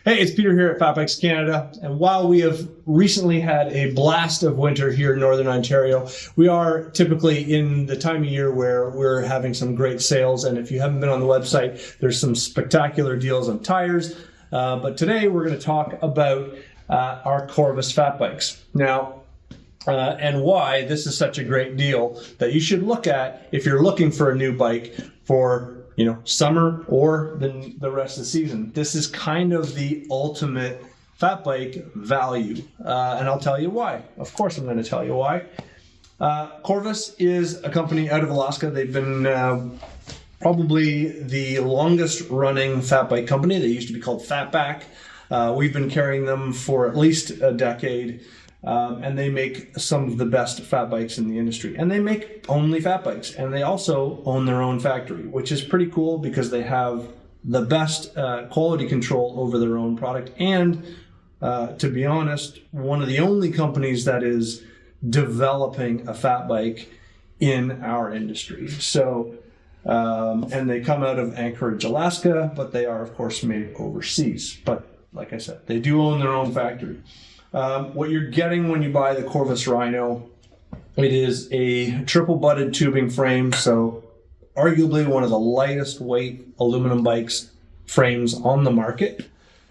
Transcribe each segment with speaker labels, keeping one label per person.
Speaker 1: Hey, it's Peter here at Fat Bikes Canada, and while we have recently had a blast of winter here in Northern Ontario, we are typically in the time of year where we're having some great sales, and if you haven't been on the website, there's some spectacular deals on tires, but today we're going to talk about our Corvus fat bikes. Now, and why this is such a great deal that you should look at if you're looking for a new bike for summer or the rest of the season. This is kind of the ultimate fat bike value, and I'll tell you why. Of course, I'm going to tell you why. Corvus is a company out of Alaska. They've been probably the longest running fat bike company. They used to be called Fatback. We've been carrying them for at least a decade. And they make some of the best fat bikes in the industry. And they make only fat bikes. And they also own their own factory, which is pretty cool because they have the best quality control over their own product. And to be honest, one of the only companies that is developing a fat bike in our industry. So, and they come out of Anchorage, Alaska, but they are, of course, made overseas. But like I said, they do own their own factory. What you're getting when you buy the Corvus Rhino, it is a triple butted tubing frame, so arguably one of the lightest weight aluminum bikes frames on the market.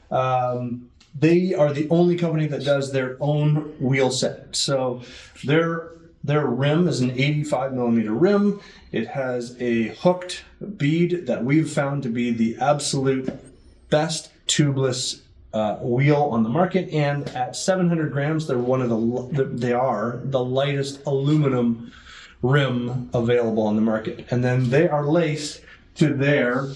Speaker 1: They are the only company that does their own wheel set. So their rim is an 85 millimeter rim. It has a hooked bead that we've found to be the absolute best tubeless wheel on the market, and at 700 grams, they're they are the lightest aluminum rim available on the market. And then they are laced to their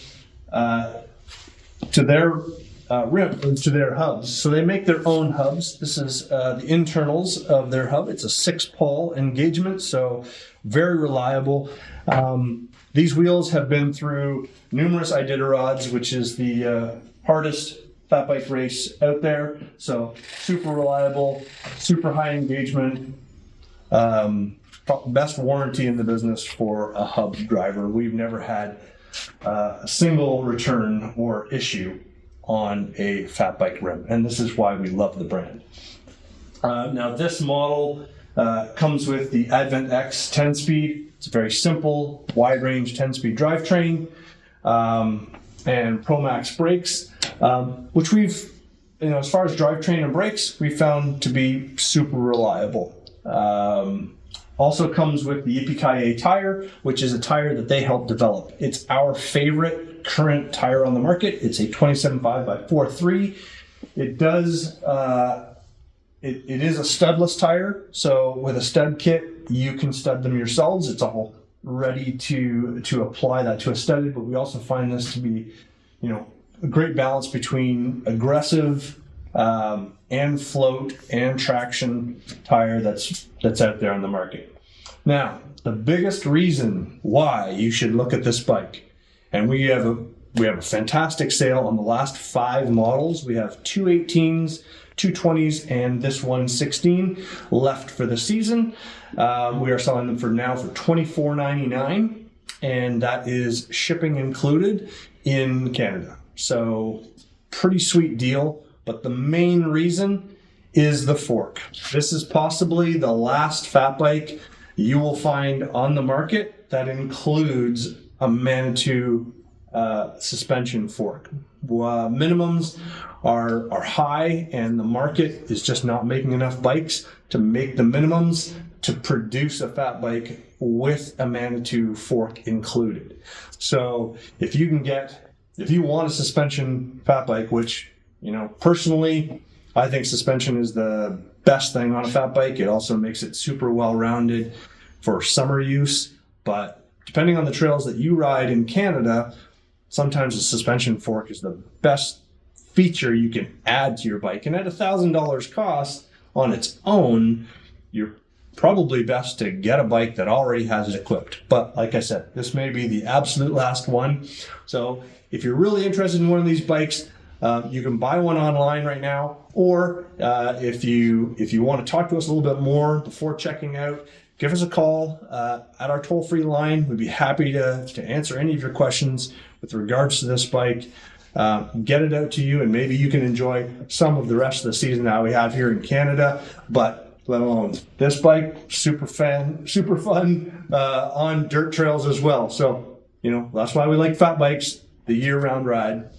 Speaker 1: hubs. So they make their own hubs. This is the internals of their hub. It's a 6-pole engagement, so very reliable. These wheels have been through numerous Iditarods, which is the hardest fat bike race out there, so super reliable, super high engagement, best warranty in the business for a hub driver. We've never had a single return or issue on a fat bike rim, and this is why we love the brand. Now this model comes with the Advent X 10-speed. It's a very simple, wide range 10-speed drivetrain, and ProMax brakes, which we've, as far as drivetrain and brakes, we found to be super reliable. Also comes with the Yippee tire, which is a tire that they helped develop. It's our favorite current tire on the market. It's a 27.5 by 4.3. It does, it is a studless tire. So with a stud kit, you can stud them yourselves. It's all ready to apply that to a studded, but we also find this to be, a great balance between aggressive and float and traction tire that's out there on the market. Now, the biggest reason why you should look at this bike, and we have a fantastic sale on the last 5 models. We have 2 18s, 2 20s, and this one 16 left for the season. We are selling them for $24.99, and that is shipping included in Canada. So pretty sweet deal, but the main reason is the fork. This is possibly the last fat bike you will find on the market that includes a Manitou suspension fork. Minimums are high, and the market is just not making enough bikes to make the minimums to produce a fat bike with a Manitou fork included. So if you want a suspension fat bike, which, personally, I think suspension is the best thing on a fat bike. It also makes it super well-rounded for summer use. But depending on the trails that you ride in Canada, sometimes a suspension fork is the best feature you can add to your bike. And at $1,000 cost on its own, you're probably best to get a bike that already has it equipped. But like I said, this may be the absolute last one. So if you're really interested in one of these bikes, you can buy one online right now, or if you want to talk to us a little bit more before checking out, give us a call at our toll-free line. We'd be happy to answer any of your questions with regards to this bike. get it out to you, and maybe you can enjoy some of the rest of the season that we have here in Canada. But let alone this bike, super fun on dirt trails as well. So, that's why we like fat bikes, the year-round ride.